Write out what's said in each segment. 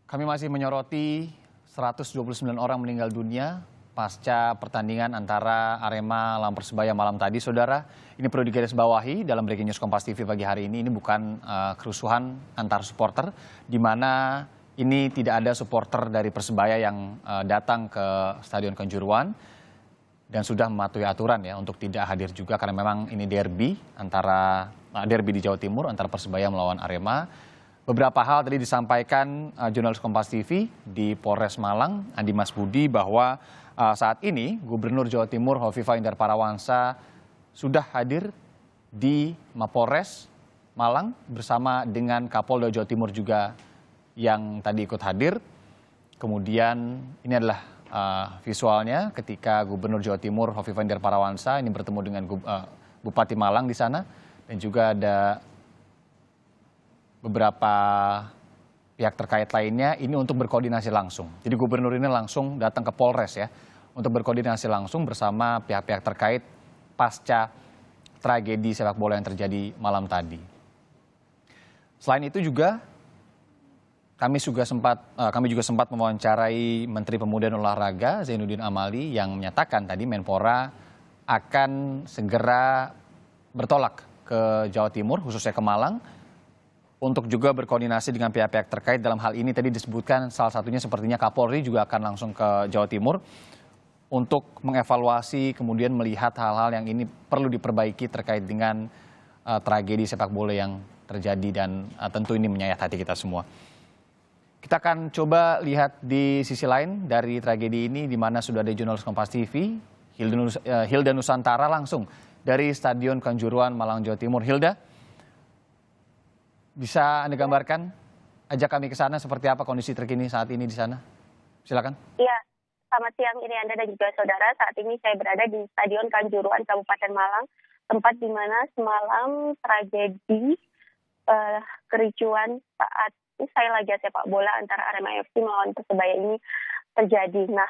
Kami masih menyoroti 129 orang meninggal dunia pasca pertandingan antara Arema lawan Persebaya malam tadi, saudara. Ini perlu digarisbawahi dalam Breaking News Kompas TV pagi hari ini. Ini bukan kerusuhan antar supporter, di mana ini tidak ada supporter dari Persebaya yang datang ke Stadion Kanjuruhan dan sudah mematuhi aturan ya untuk tidak hadir juga karena memang ini derby derby di Jawa Timur antara Persebaya melawan Arema. Beberapa hal tadi disampaikan jurnalis Kompas TV di Polres Malang, Andi Mas Budi, bahwa saat ini Gubernur Jawa Timur Hovifah Indar Parawansa sudah hadir di Mapolres Malang bersama dengan Kapolda Jawa Timur juga yang tadi ikut hadir. Kemudian ini adalah visualnya ketika Gubernur Jawa Timur Hovifah Indar Parawansa ini bertemu dengan Bupati Malang di sana, dan juga ada beberapa pihak terkait lainnya ini untuk berkoordinasi langsung. Jadi gubernur ini langsung datang ke Polres ya untuk berkoordinasi langsung bersama pihak-pihak terkait pasca tragedi sepak bola yang terjadi malam tadi. Selain itu juga kami juga sempat mewawancarai Menteri Pemuda dan Olahraga Zainuddin Amali yang menyatakan tadi Menpora akan segera bertolak ke Jawa Timur, khususnya ke Malang, untuk juga berkoordinasi dengan pihak-pihak terkait. Dalam hal ini tadi disebutkan salah satunya sepertinya Kapolri juga akan langsung ke Jawa Timur untuk mengevaluasi kemudian melihat hal-hal yang ini perlu diperbaiki terkait dengan tragedi sepak bola yang terjadi, dan tentu ini menyayat hati kita semua. Kita akan coba lihat di sisi lain dari tragedi ini, di mana sudah ada jurnalis Kompas TV Hilda Nusantara langsung dari Stadion Kanjuruhan Malang, Jawa Timur. Hilda, bisa Anda gambarkan, ajak kami ke sana seperti apa kondisi terkini saat ini di sana? Silakan. Iya, selamat siang ini Anda dan juga saudara. Saat ini saya berada di Stadion Kanjuruhan Kabupaten Malang, tempat di mana semalam tragedi kericuan saat usai laga sepak bola antara Arema FC melawan Persebaya ini terjadi. Nah,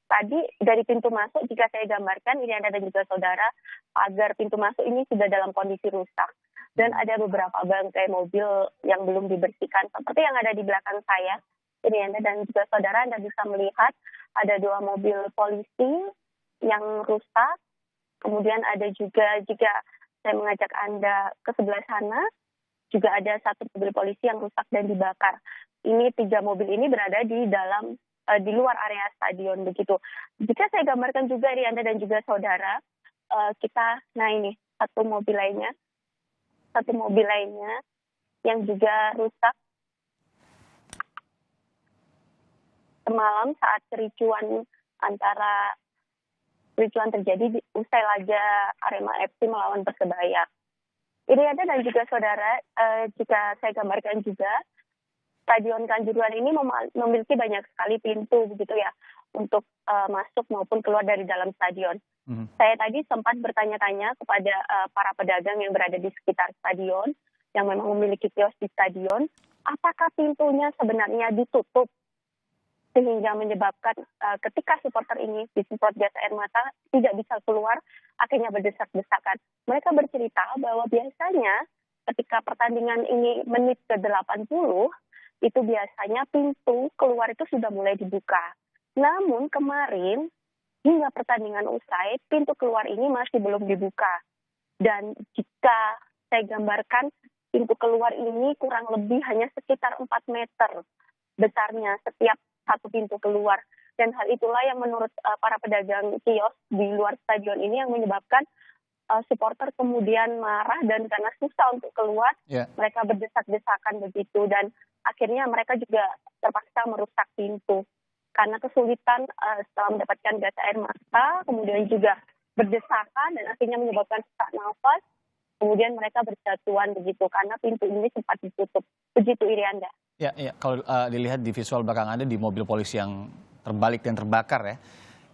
tadi dari pintu masuk, jika saya gambarkan ini Anda dan juga saudara, pagar pintu masuk ini sudah dalam kondisi rusak. Dan ada beberapa bangkai mobil yang belum dibersihkan. Seperti yang ada di belakang saya, ini Anda dan juga saudara, Anda bisa melihat ada 2 mobil polisi yang rusak. Kemudian ada juga, jika saya mengajak Anda ke sebelah sana, juga ada 1 mobil polisi yang rusak dan dibakar. Ini 3 mobil ini berada di luar area stadion begitu. Jika saya gambarkan juga ini Anda dan juga saudara, ini satu mobil lainnya yang juga rusak semalam saat kericuan terjadi usai laga Arema FC melawan Persebaya. Ini Anda dan juga saudara, jika saya gambarkan juga, Stadion Kanjuruhan ini memiliki banyak sekali pintu begitu ya untuk masuk maupun keluar dari dalam stadion. Saya tadi sempat bertanya-tanya kepada para pedagang yang berada di sekitar stadion, yang memang memiliki kios di stadion, apakah pintunya sebenarnya ditutup sehingga menyebabkan ketika supporter ini disemprot gas air mata tidak bisa keluar, akhirnya berdesak-desakan. Mereka bercerita bahwa biasanya ketika pertandingan ini menit ke-80, itu biasanya pintu keluar itu sudah mulai dibuka. Namun kemarin hingga pertandingan usai, pintu keluar ini masih belum dibuka. Dan jika saya gambarkan, pintu keluar ini kurang lebih hanya sekitar 4 meter besarnya setiap satu pintu keluar. Dan hal itulah yang menurut para pedagang kios di luar stadion ini yang menyebabkan supporter kemudian marah, dan karena susah untuk keluar, mereka berdesak-desakan begitu. Dan akhirnya mereka juga terpaksa merusak pintu. Karena kesulitan setelah mendapatkan gas air mata, kemudian juga berdesakan dan akhirnya menyebabkan sesak nafas, kemudian mereka berjatuhan begitu karena pintu ini sempat ditutup. Begitu Irianda. Ya, kalau dilihat di visual belakang Anda di mobil polisi yang terbalik dan terbakar ya,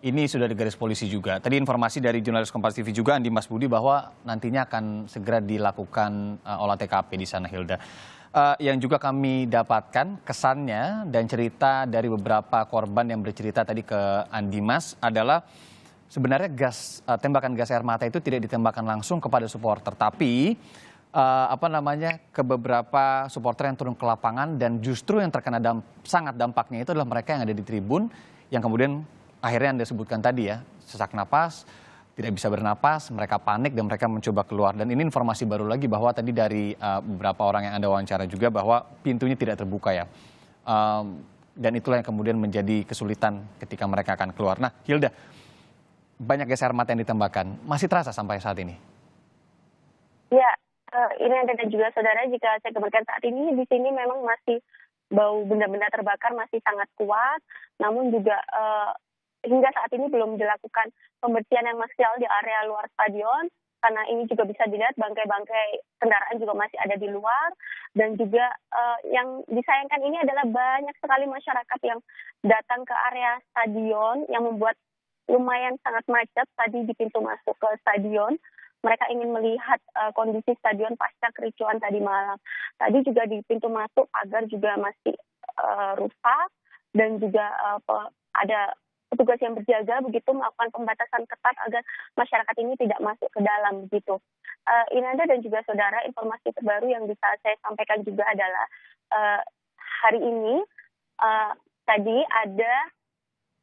ini sudah di garis polisi juga. Tadi informasi dari jurnalis Kompas TV juga Andi Mas Budi bahwa nantinya akan segera dilakukan olah TKP di sana, Hilda. Yang juga kami dapatkan kesannya dan cerita dari beberapa korban yang bercerita tadi ke Andi Mas adalah sebenarnya tembakan gas air mata itu tidak ditembakkan langsung kepada supporter, tapi ke beberapa supporter yang turun ke lapangan dan justru yang terkena sangat dampaknya itu adalah mereka yang ada di tribun yang kemudian akhirnya Anda sebutkan tadi ya, sesak napas, tidak bisa bernapas, mereka panik dan mereka mencoba keluar. Dan ini informasi baru lagi bahwa tadi dari beberapa orang yang Anda wawancara juga bahwa pintunya tidak terbuka ya. Dan itulah yang kemudian menjadi kesulitan ketika mereka akan keluar. Nah, Hilda, banyak gas air mata yang ditembakkan, masih terasa sampai saat ini? Ya, ini Anda dan juga saudara, jika saya gambarkan saat ini di sini memang masih bau benda-benda terbakar masih sangat kuat, namun juga hingga saat ini belum dilakukan pembersihan yang maksimal di area luar stadion, karena ini juga bisa dilihat bangkai-bangkai kendaraan juga masih ada di luar, dan juga yang disayangkan ini adalah banyak sekali masyarakat yang datang ke area stadion yang membuat lumayan sangat macet tadi di pintu masuk ke stadion. Mereka ingin melihat kondisi stadion pasca kericuan tadi malam. Tadi juga di pintu masuk pagar juga masih rusak, dan juga ada petugas yang berjaga begitu melakukan pembatasan ketat agar masyarakat ini tidak masuk ke dalam begitu. Inanda dan juga saudara, informasi terbaru yang bisa saya sampaikan juga adalah hari ini tadi ada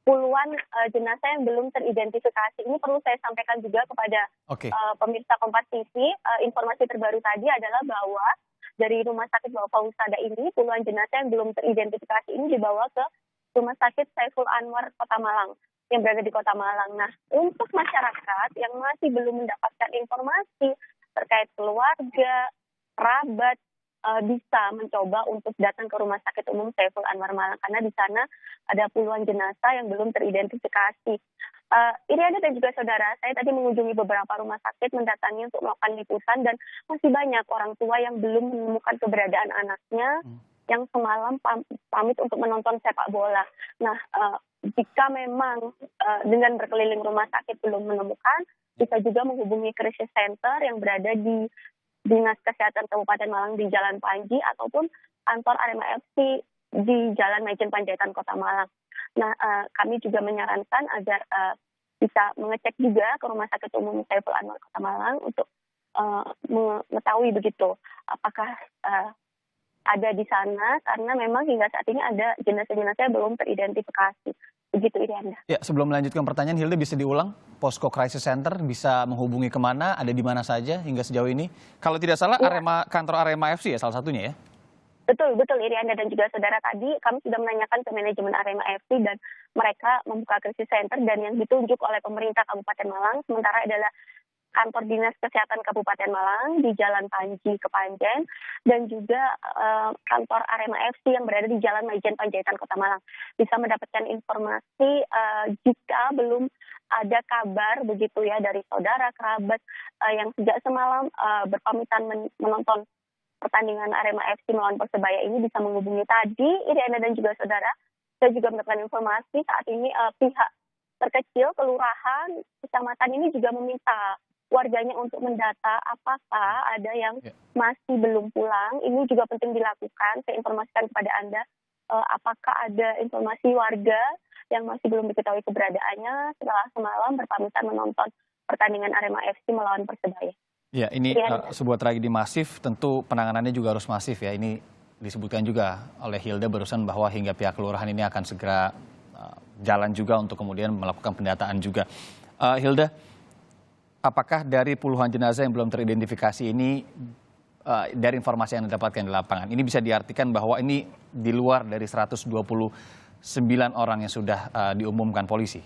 puluhan jenazah yang belum teridentifikasi. Ini perlu saya sampaikan juga kepada pemirsa Kompas TV. Informasi terbaru tadi adalah bahwa dari Rumah Sakit Wafa Husada ini, puluhan jenazah yang belum teridentifikasi ini dibawa ke Rumah Sakit Saiful Anwar Kota Malang, yang berada di Kota Malang. Nah, untuk masyarakat yang masih belum mendapatkan informasi terkait keluarga, kerabat, bisa mencoba untuk datang ke Rumah Sakit Umum Saiful Anwar Malang, karena di sana ada puluhan jenazah yang belum teridentifikasi. Iriana dan juga saudara, saya tadi mengunjungi beberapa rumah sakit mendatangi untuk melakukan liputan, dan masih banyak orang tua yang belum menemukan keberadaan anaknya yang semalam pamit untuk menonton sepak bola. Nah, jika memang dengan berkeliling rumah sakit belum menemukan, bisa juga menghubungi krisis center yang berada di Dinas Kesehatan Kabupaten Malang di Jalan Panji, ataupun kantor Arema FC di Jalan Maijen Panjaitan Kota Malang. Nah, kami juga menyarankan agar bisa mengecek juga ke Rumah Sakit Umum Saiful Anwar Kota Malang untuk mengetahui begitu apakah ada di sana, karena memang hingga saat ini ada jenazah-jenazah yang belum teridentifikasi. Begitu, Irianda. Ya, sebelum melanjutkan pertanyaan, Hilda bisa diulang? Posko Crisis Center bisa menghubungi kemana, ada di mana saja hingga sejauh ini? Kalau tidak salah, Ya, kantor Arema FC ya salah satunya ya? betul, Irianda dan juga saudara, tadi kami sudah menanyakan ke manajemen Arema FC dan mereka membuka krisis center, dan yang ditunjuk oleh pemerintah Kabupaten Malang sementara adalah kantor Dinas Kesehatan Kabupaten Malang di Jalan Panji Kepanjen, dan juga kantor Arema FC yang berada di Jalan Maijen Panjaitan Kota Malang. Bisa mendapatkan informasi jika belum ada kabar begitu ya dari saudara kerabat yang sejak semalam berpamitan menonton pertandingan Arema FC melawan Persebaya ini, bisa menghubungi tadi Iriana dan juga saudara. Saya juga mendapatkan informasi saat ini pihak terkecil kelurahan kecamatan ini juga meminta warganya untuk mendata apakah ada yang masih belum pulang. Ini juga penting dilakukan. Saya informasikan kepada Anda apakah ada informasi warga yang masih belum diketahui keberadaannya setelah semalam berpamitan menonton pertandingan Arema FC melawan Persebaya. Ya, ini sebuah tragedi masif, tentu penanganannya juga harus masif ya. Ini disebutkan juga oleh Hilda barusan bahwa hingga pihak kelurahan ini akan segera jalan juga untuk kemudian melakukan pendataan juga. Hilda, apakah dari puluhan jenazah yang belum teridentifikasi ini, dari informasi yang didapatkan di lapangan, ini bisa diartikan bahwa ini di luar dari 129 orang yang sudah diumumkan polisi?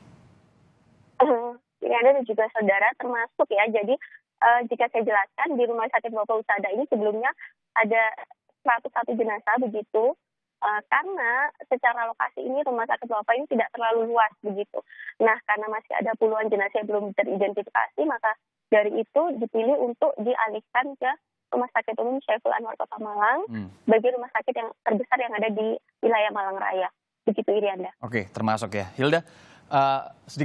Ini ada juga saudara, termasuk ya, jadi jika saya jelaskan, di Rumah Sakit Wafa Husada ini sebelumnya ada 101 jenazah begitu, karena secara lokasi ini Rumah Sakit Wafa ini tidak terlalu luas begitu. Nah, karena masih ada puluhan jenazah yang belum teridentifikasi, maka dari itu dipilih untuk dialihkan ke Rumah Sakit Umum Saiful Anwar Kota Malang sebagai rumah sakit yang terbesar yang ada di wilayah Malang Raya. Begitu, Irianda. Oke, termasuk ya. Hilda, sedikit